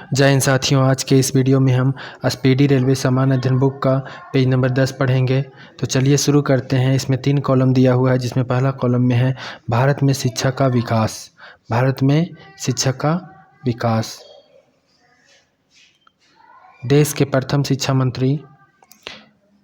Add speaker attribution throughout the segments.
Speaker 1: जय हिंद साथियों, आज के इस वीडियो में हम स्पीडी रेलवे सामान्य अध्ययन बुक का पेज नंबर 10 पढ़ेंगे। तो चलिए शुरू करते हैं। इसमें 3 कॉलम दिया हुआ है, जिसमें पहला कॉलम में है भारत में शिक्षा का विकास। भारत में शिक्षा का विकास। देश के प्रथम शिक्षा मंत्री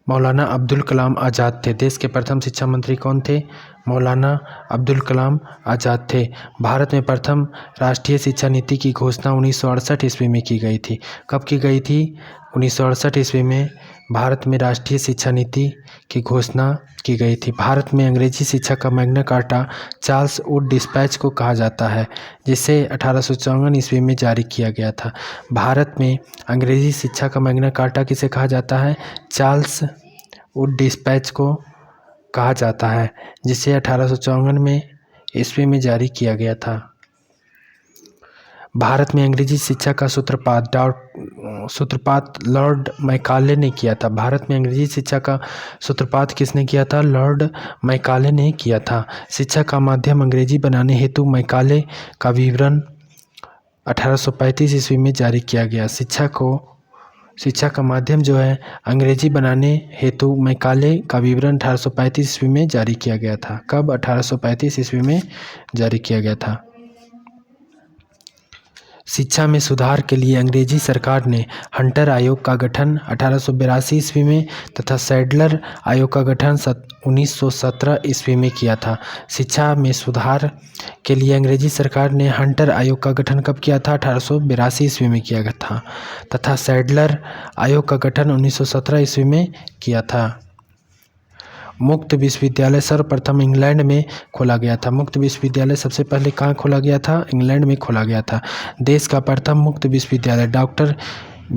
Speaker 1: मौलाना अब्दुल कलाम आज़ाद थे। देश के प्रथम शिक्षा मंत्री कौन थे? मौलाना अब्दुल कलाम आज़ाद थे। भारत में प्रथम राष्ट्रीय शिक्षा नीति की घोषणा 1968 ईस्वी में की गई थी। कब की गई थी? 1968 ईस्वी में भारत में राष्ट्रीय शिक्षा नीति की घोषणा की गई थी। भारत में अंग्रेजी शिक्षा का Magna carta Charles Wood dispatch को कहा जाता है, जिसे 1854 ईस्वी में जारी किया गया था। भारत में अंग्रेजी शिक्षा का मैग्ना कार्टा किसे कहा जाता है? चार्ल्स वुड डिस्पैच को कहा जाता है, जिसे 1854 में ईस्वी में जारी किया गया था। भारत में अंग्रेजी शिक्षा का सूत्रपात लॉर्ड मैकाले ने किया था। भारत में अंग्रेजी शिक्षा का सूत्रपात किसने किया था? लॉर्ड मैकाले ने किया था। शिक्षा का माध्यम अंग्रेजी बनाने हेतु मैकाले का विवरण 1835 ईस्वी में जारी किया गया। शिक्षा का माध्यम जो है अंग्रेजी बनाने हेतु मैकाले का विवरण 1835 ईस्वी में जारी किया गया था। कब? 1835 ईस्वी में जारी किया गया था। शिक्षा में सुधार के लिए अंग्रेजी सरकार ने हंटर आयोग का गठन 1882 ईस्वी में तथा सैडलर आयोग का गठन 1917 ईस्वी में किया था। शिक्षा में सुधार के लिए अंग्रेजी सरकार ने हंटर आयोग का गठन कब किया था? 1882 ईस्वी में किया गया था तथा सैडलर आयोग का गठन 1917 ईस्वी में किया था। मुक्त विश्वविद्यालय सर्वप्रथम इंग्लैंड में खोला गया था। मुक्त विश्वविद्यालय सबसे पहले कहाँ खोला गया था? इंग्लैंड में खोला गया था। देश का प्रथम मुक्त विश्वविद्यालय डॉक्टर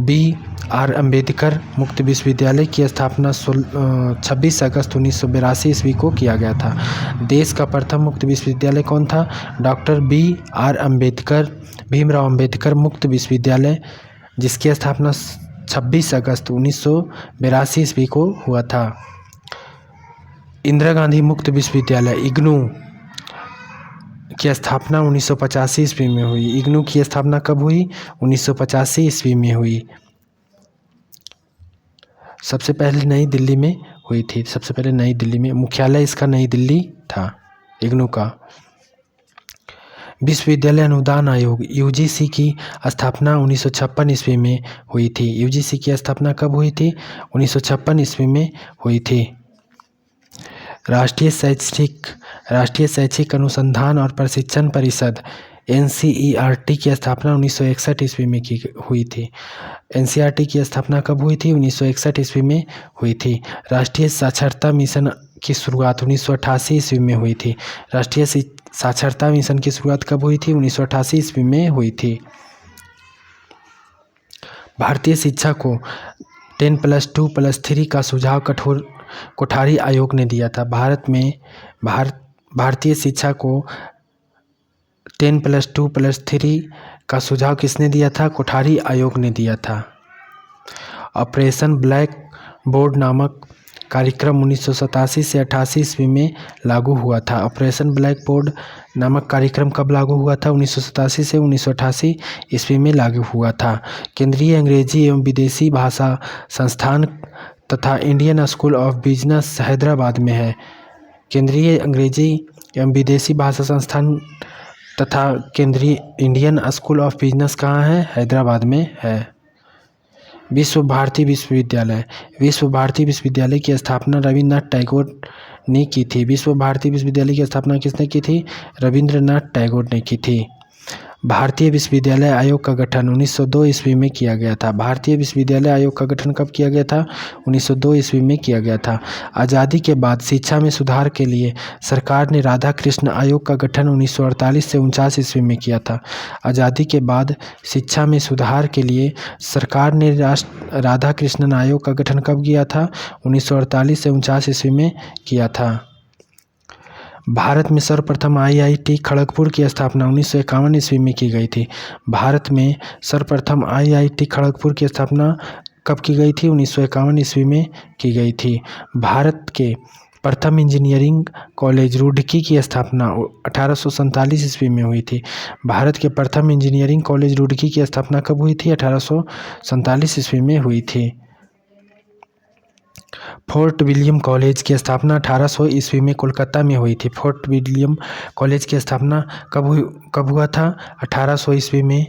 Speaker 1: B.R. अम्बेडकर मुक्त विश्वविद्यालय की स्थापना 26 अगस्त 1982 ईस्वी को किया गया था। देश का प्रथम मुक्त विश्वविद्यालय कौन था? Doctor B.R. अम्बेडकर भीमराव अम्बेडकर मुक्त विश्वविद्यालय, जिसकी स्थापना 26 अगस्त 1982 ईस्वी को हुआ था। इंदिरा गांधी मुक्त विश्वविद्यालय इग्नू की स्थापना 1985 ईस्वी में हुई। इग्नू की स्थापना कब हुई? 1985 ईस्वी में हुई। सबसे पहले नई दिल्ली में हुई थी। सबसे पहले नई दिल्ली में, मुख्यालय इसका नई दिल्ली था इग्नू का। विश्वविद्यालय अनुदान आयोग UGC की स्थापना 1956 ईस्वी में हुई थी। UGC की स्थापना कब हुई थी? 1956 ईस्वी में हुई थी। राष्ट्रीय शैक्षिक अनुसंधान और प्रशिक्षण परिषद NCERT की स्थापना 1961 ईस्वी में हुई थी। NCERT की स्थापना कब हुई थी? 1961 ईस्वी में हुई थी। राष्ट्रीय साक्षरता मिशन की शुरुआत 1988 ईस्वी में हुई थी। राष्ट्रीय साक्षरता मिशन की शुरुआत कब हुई थी? 1988 ईस्वी में हुई थी। भारतीय शिक्षा को 10+2+3 का सुझाव कोठारी आयोग ने दिया था। भारतीय शिक्षा को 10+2+3 का सुझाव किसने दिया था? कोठारी आयोग ने दिया था। ऑपरेशन ब्लैक बोर्ड नामक कार्यक्रम 1987 से 88 ईस्वी में लागू हुआ था। ऑपरेशन ब्लैक बोर्ड नामक कार्यक्रम कब लागू हुआ था? 1987 से 1988 ईस्वी में लागू हुआ था। केंद्रीय अंग्रेजी एवं विदेशी भाषा संस्थान तथा Indian school of business Hyderabad में है। केंद्रीय अंग्रेजी एवं विदेशी भाषा संस्थान तथा केंद्रीय इंडियन स्कूल ऑफ बिजनेस कहाँ है? हैदराबाद में है। विश्व भारती विश्वविद्यालय की स्थापना रविन्द्रनाथ टैगोर ने की थी। विश्व भारती विश्वविद्यालय की स्थापना किसने की थी? रविन्द्रनाथ टैगोर ने की थी। भारतीय विश्वविद्यालय आयोग का गठन 1902 ईस्वी में किया गया था। भारतीय विश्वविद्यालय आयोग का गठन कब किया गया था? 1902 ईस्वी में किया गया था। आज़ादी के बाद शिक्षा में सुधार के लिए सरकार ने राधा कृष्ण आयोग का गठन 1948 से 49 ईस्वी में किया था। आज़ादी के बाद शिक्षा में सुधार के लिए सरकार ने राधा कृष्णन आयोग का गठन कब किया था? 1948 से 49 ईस्वी में किया था। भारत में सर्वप्रथम IIT खड़गपुर की स्थापना 1951 ईस्वी में की गई थी। भारत में सर्वप्रथम IIT खड़गपुर की स्थापना कब की गई थी? 1951 ईस्वी में की गई थी। भारत के प्रथम इंजीनियरिंग कॉलेज रुड़की की स्थापना 1847 ईस्वी में हुई थी। भारत के प्रथम इंजीनियरिंग कॉलेज रुड़की की स्थापना कब हुई थी? 1847 ईस्वी में हुई थी। फोर्ट विलियम कॉलेज की स्थापना 1800 ईस्वी में कोलकाता में हुई थी। फोर्ट विलियम कॉलेज की स्थापना कब हुआ था? 1800 ईस्वी में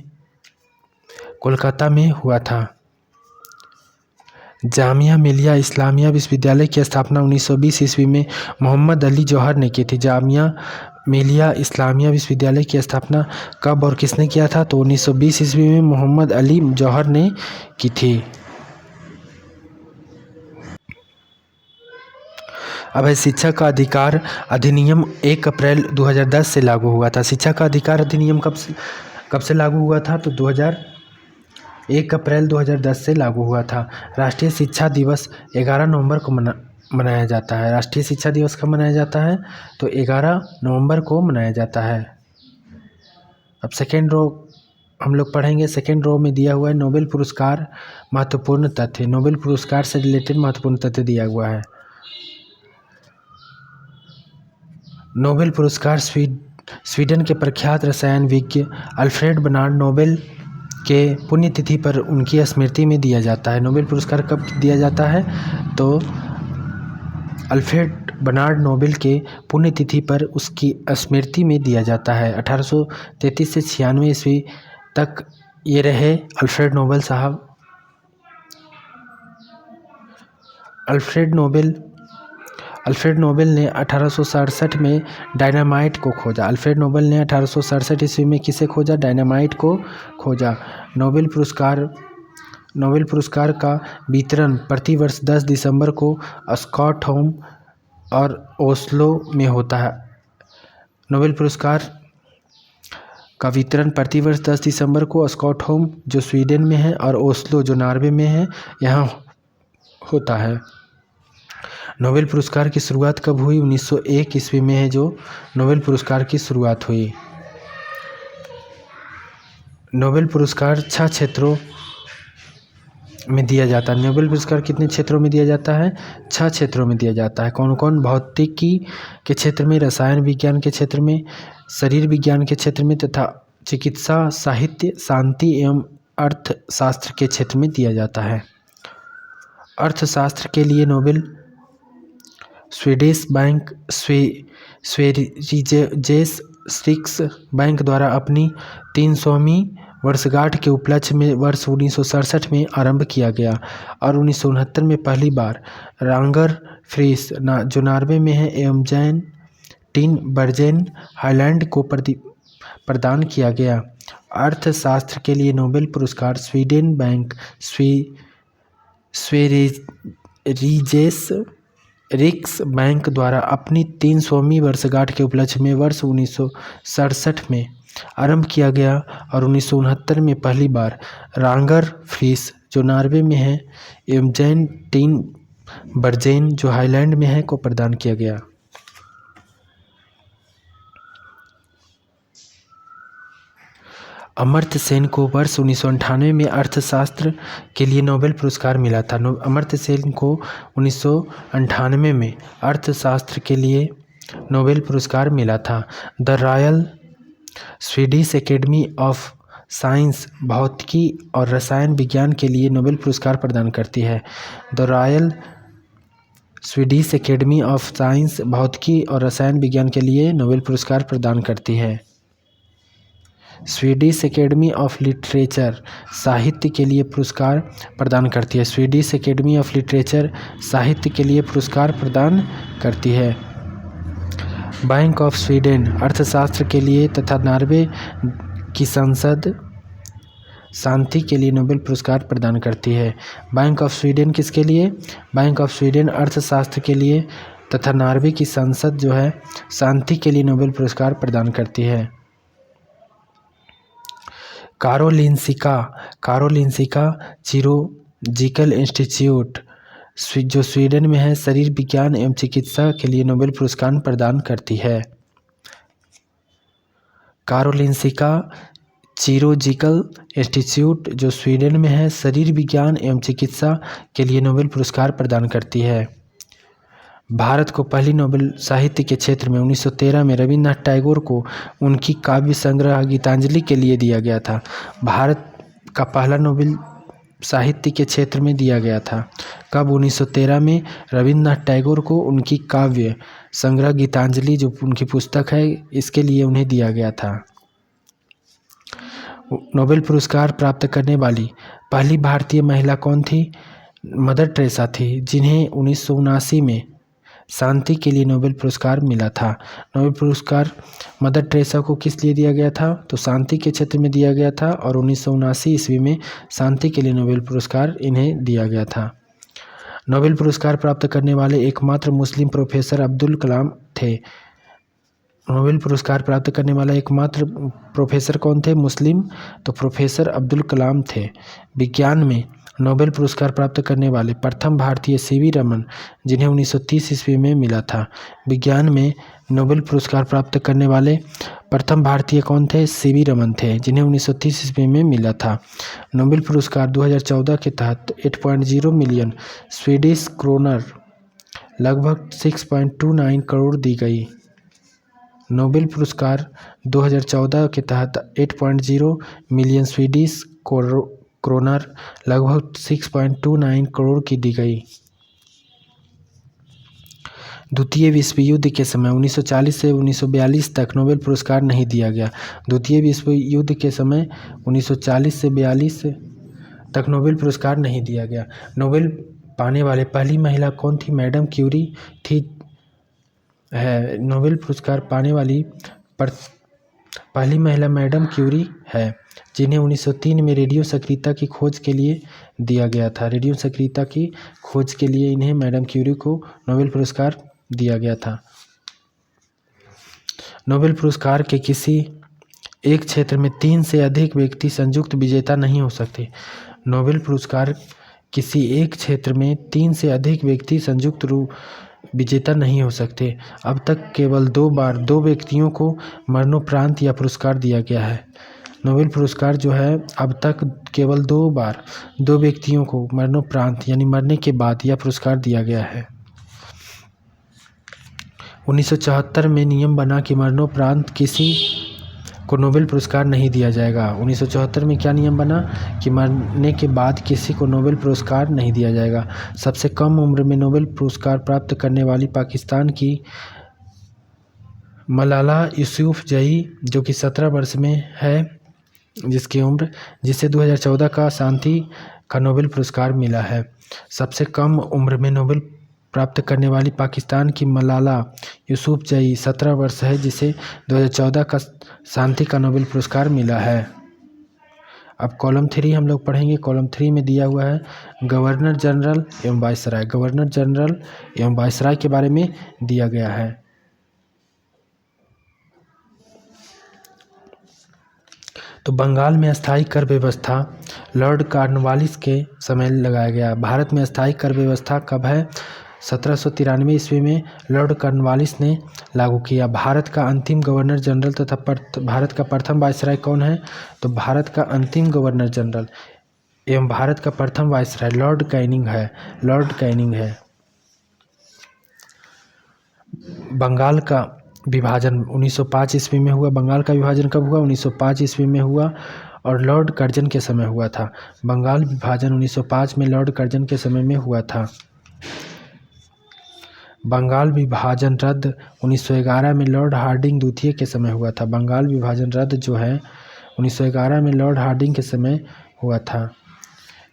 Speaker 1: कोलकाता में हुआ था। जामिया मिलिया इस्लामिया विश्वविद्यालय की स्थापना 1920 ईस्वी में मोहम्मद अली जौहर ने की थी। जामिया मिलिया इस्लामिया विश्वविद्यालय की स्थापना कब और किसने किया था? तो 1920 ईस्वी में मोहम्मद अली जौहर ने की थी। अब है शिक्षा का अधिकार अधिनियम 1 अप्रैल 2010 से लागू हुआ था। शिक्षा का अधिकार अधिनियम कब से लागू हुआ था? तो 1 अप्रैल 2010 से लागू हुआ था। राष्ट्रीय शिक्षा दिवस 11 नवंबर को मनाया जाता है। राष्ट्रीय शिक्षा दिवस कब मनाया जाता है? तो 11 नवंबर को मनाया जाता है। अब सेकेंड रो हम लोग पढ़ेंगे। सेकेंड रो में दिया हुआ है नोबेल पुरस्कार महत्वपूर्ण तथ्य। नोबेल पुरस्कार से रिलेटेड महत्वपूर्ण तथ्य दिया हुआ है। नोबेल पुरस्कार स्वीडन के प्रख्यात रसायनविज्ञ अल्फ्रेड बर्नार्ड नोबेल के पुण्यतिथि पर उनकी स्मृति में दिया जाता है। नोबेल पुरस्कार कब दिया जाता है? तो अल्फ्रेड बर्नार्ड नोबेल के पुण्यतिथि पर उसकी स्मृति में दिया जाता है। 1833 से 96 ईस्वी तक ये रहे अल्फ्रेड नोबेल साहब। अल्फ्रेड नोबेल ने 1867 में डायनामाइट को खोजा। अल्फ्रेड नोबेल ने 1867 ईस्वी में किसे खोजा? डायनामाइट को खोजा। नोबेल पुरस्कार का वितरण प्रतिवर्ष 10 दिसंबर को स्टॉकहोम और ओस्लो में होता है। नोबेल पुरस्कार का वितरण प्रतिवर्ष 10 दिसंबर को स्टॉकहोम जो स्वीडन में है और ओस्लो जो नॉर्वे में है यहाँ होता है। नोबेल पुरस्कार की शुरुआत कब हुई? 1901 ईस्वी में है जो नोबेल पुरस्कार की शुरुआत हुई। नोबेल पुरस्कार 6 क्षेत्रों में दिया जाता है। नोबेल पुरस्कार कितने क्षेत्रों में दिया जाता है? 6 क्षेत्रों में दिया जाता है। कौन कौन? भौतिकी के क्षेत्र में, रसायन विज्ञान के क्षेत्र में, शरीर विज्ञान के क्षेत्र में तथा चिकित्सा, साहित्य, शांति एवं अर्थशास्त्र के क्षेत्र में दिया जाता है। अर्थशास्त्र के लिए नोबेल स्वीडिश बैंक स्वेरिजेस रिक्स बैंक द्वारा अपनी 300वीं वर्षगांठ के उपलक्ष्य में वर्ष 1967 में आरंभ किया गया और 1969 में पहली बार रांगर फ्रीस जो नॉर्वे में है एवं जैन टीन बर्जेन हाईलैंड को प्रदान किया गया। अर्थशास्त्र के लिए नोबेल पुरस्कार स्वीडन बैंक स्वेरिजेस रिक्स बैंक द्वारा अपनी 300वीं वर्षगांठ के उपलक्ष्य में वर्ष 1967 में आरंभ किया गया और 1969 में पहली बार रांगर फ्रीस जो नॉर्वे में है एवं जैन टीन बर्जेन जो हाईलैंड में है को प्रदान किया गया। अमर्त्य सेन को वर्ष 1998 में अर्थशास्त्र के लिए नोबेल पुरस्कार मिला था। अमर्त्य सेन को 1998 में अर्थशास्त्र के लिए नोबेल पुरस्कार मिला था। The royal Swedish academy of science भौतिकी और रसायन विज्ञान के लिए नोबेल पुरस्कार प्रदान करती है। The royal Swedish academy of science भौतिकी और रसायन विज्ञान के लिए नोबेल पुरस्कार प्रदान करती है। स्वीडिश एकेडमी ऑफ लिटरेचर साहित्य के लिए पुरस्कार प्रदान करती है। स्वीडिश एकेडमी ऑफ लिटरेचर साहित्य के लिए पुरस्कार प्रदान करती है। बैंक ऑफ स्वीडन अर्थशास्त्र के लिए तथा नॉर्वे की संसद शांति के लिए नोबेल पुरस्कार प्रदान करती है। बैंक ऑफ स्वीडन किसके लिए? बैंक ऑफ स्वीडन अर्थशास्त्र के लिए तथा नॉर्वे की संसद जो है शांति के लिए नोबेल पुरस्कार प्रदान करती है। कारोलिंसिका चिरोजिकल इंस्टीट्यूट जो स्वीडन में है शरीर विज्ञान एवं चिकित्सा के लिए नोबेल पुरस्कार प्रदान करती है। कारोलिंसिका चिरोजिकल इंस्टीट्यूट जो स्वीडन में है शरीर विज्ञान एवं चिकित्सा के लिए नोबेल पुरस्कार प्रदान करती है। भारत को पहली नोबेल साहित्य के क्षेत्र में 1913 में रविन्द्रनाथ टैगोर को उनकी काव्य संग्रह गीतांजलि के लिए दिया गया था। भारत का पहला नोबेल साहित्य के क्षेत्र में दिया गया था कब? 1913 में रविन्द्रनाथ टैगोर को उनकी काव्य संग्रह गीतांजलि, जो उनकी पुस्तक है, इसके लिए उन्हें दिया गया था। नोबेल पुरस्कार प्राप्त करने वाली पहली भारतीय महिला कौन थी? मदर टेरेसा थी, जिन्हें 1979 में शांति के लिए नोबेल पुरस्कार मिला था। नोबेल पुरस्कार मदर टेरेसा को किस लिए दिया गया था? तो शांति के क्षेत्र में दिया गया था, और 1979 ईस्वी में शांति के लिए नोबेल पुरस्कार इन्हें दिया गया था। नोबेल पुरस्कार प्राप्त करने वाले एकमात्र मुस्लिम प्रोफेसर अब्दुल कलाम थे। नोबेल पुरस्कार प्राप्त करने वाला एकमात्र प्रोफेसर कौन थे? मुस्लिम, तो प्रोफेसर अब्दुल कलाम थे। विज्ञान में नोबेल पुरस्कार प्राप्त करने वाले प्रथम भारतीय सीवी रमन, जिन्हें 1930 ईस्वी में मिला था। विज्ञान में नोबेल पुरस्कार प्राप्त करने वाले प्रथम भारतीय कौन थे? सीवी रमन थे, जिन्हें 1930 ईस्वी में मिला था। नोबेल पुरस्कार 2014 के तहत 8.0 मिलियन स्वीडिश क्रोनर लगभग 6.29 करोड़ दी गई। नोबेल पुरस्कार 2014 के तहत 8.0 मिलियन स्वीडिश क्रोनर लगभग 6.29 करोड़ की दी गई। द्वितीय विश्व युद्ध के समय 1940 से 1942 तक नोबेल पुरस्कार नहीं दिया गया। द्वितीय विश्व युद्ध के समय 1940 से 42 तक नोबेल पुरस्कार नहीं दिया गया। नोबेल पाने वाले पहली महिला कौन थी? मैडम क्यूरी थी। नोबेल पुरस्कार पाने वाली पहली महिला मैडम क्यूरी है, जिन्हें 1903 में रेडियो सक्रियता की खोज के लिए दिया गया था। रेडियो सक्रियता की खोज के लिए इन्हें मैडम क्यूरी को नोबेल पुरस्कार दिया गया था। नोबेल पुरस्कार के किसी एक क्षेत्र में 3 से अधिक व्यक्ति संयुक्त विजेता नहीं हो सकते। नोबेल पुरस्कार किसी एक क्षेत्र में 3 से अधिक व्यक्ति संयुक्त रूप विजेता नहीं हो सकते। अब तक केवल 2 बार 2 व्यक्तियों को मरणोपरांत यह पुरस्कार दिया गया है। नोबेल पुरस्कार जो है, अब तक केवल 2 बार 2 व्यक्तियों को मरणोपरांत यानी मरने के बाद यह पुरस्कार दिया गया है। 1974 में नियम बना कि मरणोपरांत किसी को नोबेल पुरस्कार नहीं दिया जाएगा। 1974 में क्या नियम बना कि मरने के बाद किसी को नोबेल पुरस्कार नहीं दिया जाएगा। सबसे कम उम्र में नोबेल पुरस्कार प्राप्त करने वाली पाकिस्तान की मलाला यूसुफजई, जो कि 17 वर्ष में है जिसकी उम्र, जिसे 2014 का शांति का नोबेल पुरस्कार मिला है। सबसे कम उम्र में नोबेल प्राप्त करने वाली पाकिस्तान की मलाला यूसुफजई 17 वर्ष है, जिसे 2014 का शांति का नोबेल पुरस्कार मिला है। अब कॉलम 3 हम लोग पढ़ेंगे। कॉलम 3 में दिया हुआ है गवर्नर जनरल एवं वायसराय। गवर्नर जनरल एवं वायसराय के बारे में दिया गया है। तो बंगाल में अस्थायी कर व्यवस्था लॉर्ड कॉर्नवालिस के समय लगाया गया। भारत में अस्थायी कर व्यवस्था कब है? 1793 ईस्वी में लॉर्ड कॉर्नवालिस ने लागू किया। भारत का अंतिम गवर्नर जनरल तथा भारत का प्रथम वायसराय कौन है? तो भारत का अंतिम गवर्नर जनरल एवं भारत का प्रथम वायसराय लॉर्ड कैनिंग है। लॉर्ड कैनिंग है। बंगाल का विभाजन 1905 ईस्वी में हुआ। बंगाल का विभाजन कब हुआ? 1905 ईस्वी में हुआ और लॉर्ड कर्जन के समय हुआ था। बंगाल विभाजन 1905 में लॉर्ड कर्जन के समय में हुआ था। बंगाल विभाजन रद्द 1911 में लॉर्ड हार्डिंग द्वितीय के समय हुआ था। बंगाल विभाजन रद्द जो है 1911 में लॉर्ड हार्डिंग के समय हुआ था।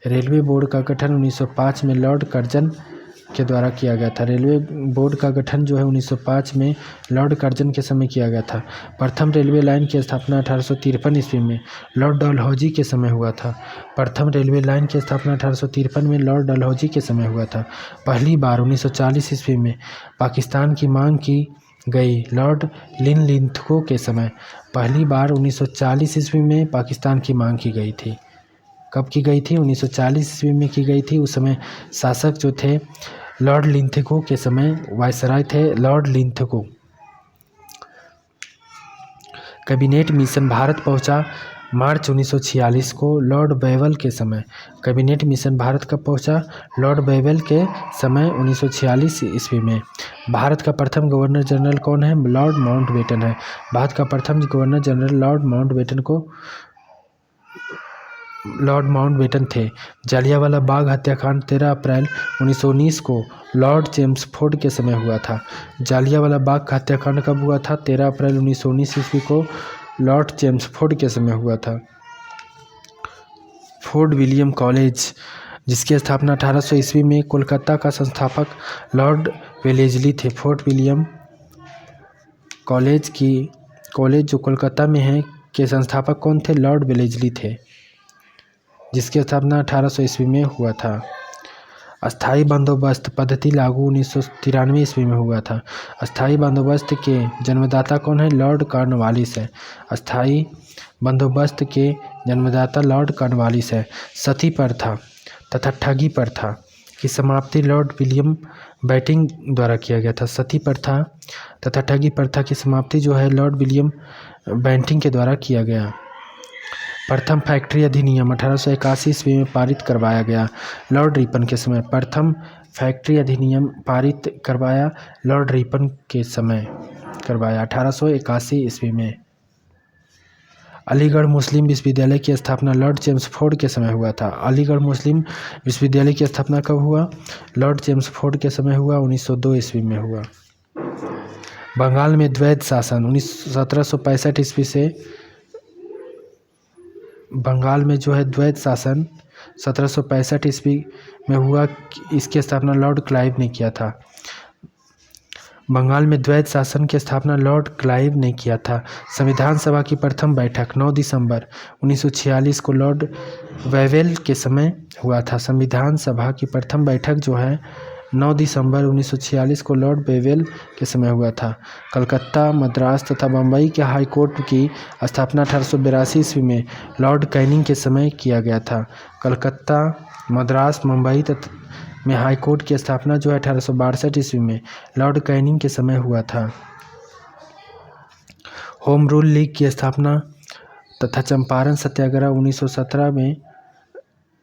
Speaker 1: रेलवे बोर्ड का गठन 1905 में लॉर्ड कर्जन के द्वारा किया गया था। रेलवे बोर्ड का गठन जो है 1905 में लॉर्ड कर्जन के समय किया गया था। प्रथम रेलवे लाइन की स्थापना 1853 ईस्वी में लॉर्ड डलहौजी के समय हुआ था। प्रथम रेलवे लाइन की स्थापना 1853 में लॉर्ड डलहौजी के समय हुआ था। पहली बार 1940 ईस्वी में पाकिस्तान की मांग की गई लॉर्ड लिनलिथगो के समय। पहली बार 1940 ईस्वी में पाकिस्तान की मांग की गई थी। कब की गई थी? 1940 ईस्वी में की गई थी। उस समय शासक जो थे लॉर्ड लिनलिथगो के समय वायसराय थे Lord Linlithgow. Cabinet mission Bharat पहुंचा। मार्च 1946 को लॉर्ड बेवल के समय कैबिनेट मिशन भारत कब पहुंचा? लॉर्ड बेवल के समय 1946 ईस्वी में। भारत का प्रथम गवर्नर जनरल कौन है? लॉर्ड माउंटबेटन है। भारत का प्रथम गवर्नर जनरल लॉर्ड माउंटबेटन थे। जालियांवाला बाग हत्याकांड 13 अप्रैल 1919 को लॉर्ड चेम्सफोर्ड के समय हुआ था। जालियांवाला बाग का हत्याकांड कब हुआ था? 13 अप्रैल 1919 ईस्वी को लॉर्ड चेम्सफोर्ड के समय हुआ था। फोर्ट विलियम कॉलेज, जिसकी स्थापना 1800 ईस्वी में, कोलकाता का संस्थापक लॉर्ड वेलेस्ली थे। फोर्ट विलियम कॉलेज जो कोलकाता में है के संस्थापक कौन थे? लॉर्ड वेलेस्ली थे, जिसकी स्थापना 1800 ईस्वी में हुआ था। अस्थाई बंदोबस्त पद्धति लागू 1993 ईस्वी में हुआ था। अस्थाई बंदोबस्त के जन्मदाता कौन है? लॉर्ड कॉर्नवालिस है। अस्थाई बंदोबस्त के जन्मदाता लॉर्ड कॉर्नवालिस है। सती प्रथा तथा ठगी प्रथा की समाप्ति लॉर्ड विलियम बेंटिंक द्वारा किया गया था। सती प्रथा तथा ठगी प्रथा की समाप्ति जो है लॉर्ड विलियम बेंटिंक के द्वारा किया गया। प्रथम फैक्ट्री अधिनियम 1881 ईस्वी में पारित करवाया गया लॉर्ड रिपन के समय। प्रथम फैक्ट्री अधिनियम पारित करवाया लॉर्ड रिपन के समय करवाया 1881 ईस्वी में। अलीगढ़ मुस्लिम विश्वविद्यालय की स्थापना लॉर्ड चेम्सफोर्ड के समय हुआ था। अलीगढ़ मुस्लिम विश्वविद्यालय की स्थापना कब हुआ? लॉर्ड चेम्सफोर्ड के समय हुआ, 1902 ईस्वी में हुआ। बंगाल में द्वैध शासन 1765 ईस्वी से बंगाल में जो है द्वैध शासन 1765 ईस्वी में हुआ। इसकी स्थापना लॉर्ड क्लाइव ने किया था। बंगाल में द्वैध शासन की स्थापना लॉर्ड क्लाइव ने किया था। संविधान सभा की प्रथम बैठक 9 दिसंबर 1946 को लॉर्ड वेवेल के समय हुआ था। संविधान सभा की प्रथम बैठक जो है 9 दिसंबर 1946 को लॉर्ड वेवेल के समय हुआ था। कलकत्ता, मद्रास तथा बम्बई के हाई कोर्ट की स्थापना 1882 ईस्वी में लॉर्ड कैनिंग के समय किया गया था। कलकत्ता, मद्रास, मुंबई तथा में हाई कोर्ट की स्थापना जो है 1862 ईस्वी में लॉर्ड कैनिंग के समय हुआ था। होम रूल लीग की स्थापना तथा चंपारण सत्याग्रह 1917 में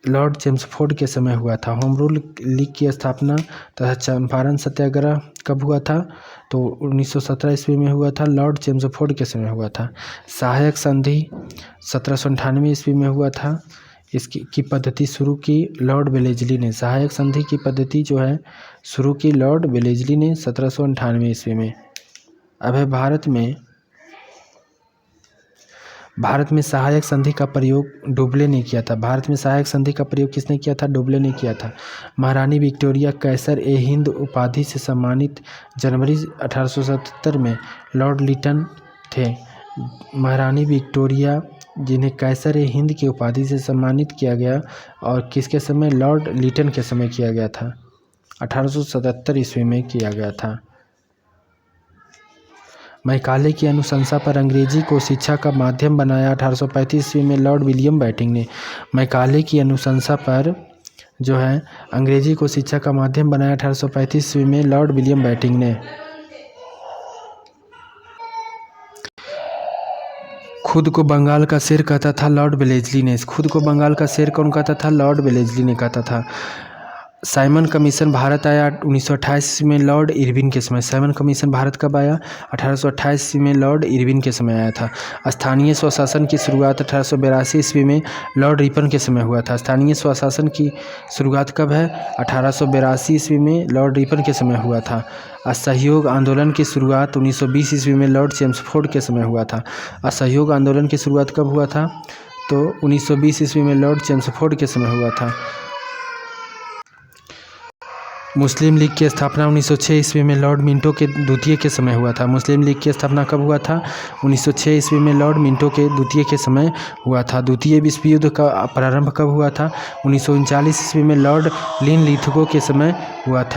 Speaker 1: लॉर्ड चेम्सफोर्ड के समय हुआ था। होम रूल लीग की स्थापना तथा चंपारण सत्याग्रह कब हुआ था? तो 1917 ईस्वी में हुआ था, लॉर्ड चेम्सफोर्ड के समय हुआ था। सहायक संधि 1798 ईस्वी में हुआ था। इसकी पद्धति शुरू की लॉर्ड वेलेस्ली ने। सहायक संधि की पद्धति जो है शुरू की लॉर्ड वेलेस्ली ने 1798 ईस्वी में। अब है भारत में सहायक संधि का प्रयोग डुबले ने किया था। भारत में सहायक संधि का प्रयोग किसने किया था? डुबले ने किया था। महारानी विक्टोरिया कैसर-ए-हिंद उपाधि से सम्मानित जनवरी 1877 में लॉर्ड लिटन थे। महारानी विक्टोरिया जिन्हें कैसर-ए-हिंद की उपाधि से सम्मानित किया गया और किसके समय? लॉर्ड लिटन के समय किया गया था। 1877 ईस्वी में किया गया था। मैकाले की अनुशंसा पर अंग्रेजी को शिक्षा का माध्यम बनाया 1835 ईस्वी में लॉर्ड विलियम बेंटिंक ने। मैकाले की अनुशंसा पर जो है अंग्रेजी को शिक्षा का माध्यम बनाया 1835 ईस्वी में लॉर्ड विलियम बेंटिंक ने। खुद को बंगाल का शेर कहता था लॉर्ड वेलेस्ली ने। खुद को बंगाल का शेर कौन कहता था? लॉर्ड वेलेस्ली ने कहता था। साइमन कमीशन भारत आया 1928 में लॉर्ड इरविन के समय। साइमन कमीशन भारत कब आया? 1828 में लॉर्ड इरविन के समय आया था। स्थानीय स्वशासन की शुरुआत 1882 ईस्वी में लॉर्ड रिपन के समय हुआ था। स्थानीय स्वशासन की शुरुआत कब है? 1882 ईस्वी में लॉर्ड रिपन के समय हुआ था। असहयोग आंदोलन की शुरुआत 1920 ईस्वी में लॉर्ड चेम्सफोर्ड के समय हुआ था। असहयोग आंदोलन की शुरुआत कब हुआ था? तो 1920 ईस्वी में लॉर्ड चेम्सफोर्ड के समय हुआ था। मुस्लिम लीग की स्थापना 1906 ईस्वी में लॉर्ड मिंटो के द्वितीय के समय हुआ था। मुस्लिम लीग की स्थापना कब हुआ था? 1906 ईस्वी में लॉर्ड मिंटो के द्वितीय के समय हुआ था। द्वितीय विश्व युद्ध का प्रारंभ कब हुआ था? 1939 ईस्वी में लॉर्ड लिनलिथगो के समय हुआ था।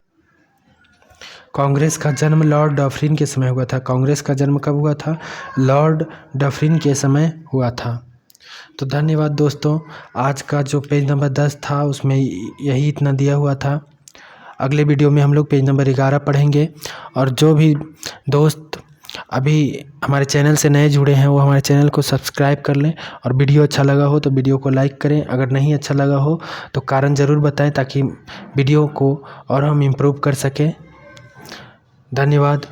Speaker 1: कांग्रेस का जन्म लॉर्ड डफरिन के समय हुआ था। कांग्रेस का जन्म कब हुआ था? लॉर्ड डफरिन के समय हुआ था। तो धन्यवाद दोस्तों। आज का जो पेज नंबर 10 था उसमें यही इतना दिया हुआ था। अगले वीडियो में हम लोग पेज नंबर 11 पढ़ेंगे। और जो भी दोस्त अभी हमारे चैनल से नए जुड़े हैं वो हमारे चैनल को सब्सक्राइब कर लें, और वीडियो अच्छा लगा हो तो वीडियो को लाइक करें। अगर नहीं अच्छा लगा हो तो कारण ज़रूर बताएं ताकि वीडियो को और हम इम्प्रूव कर सकें। धन्यवाद।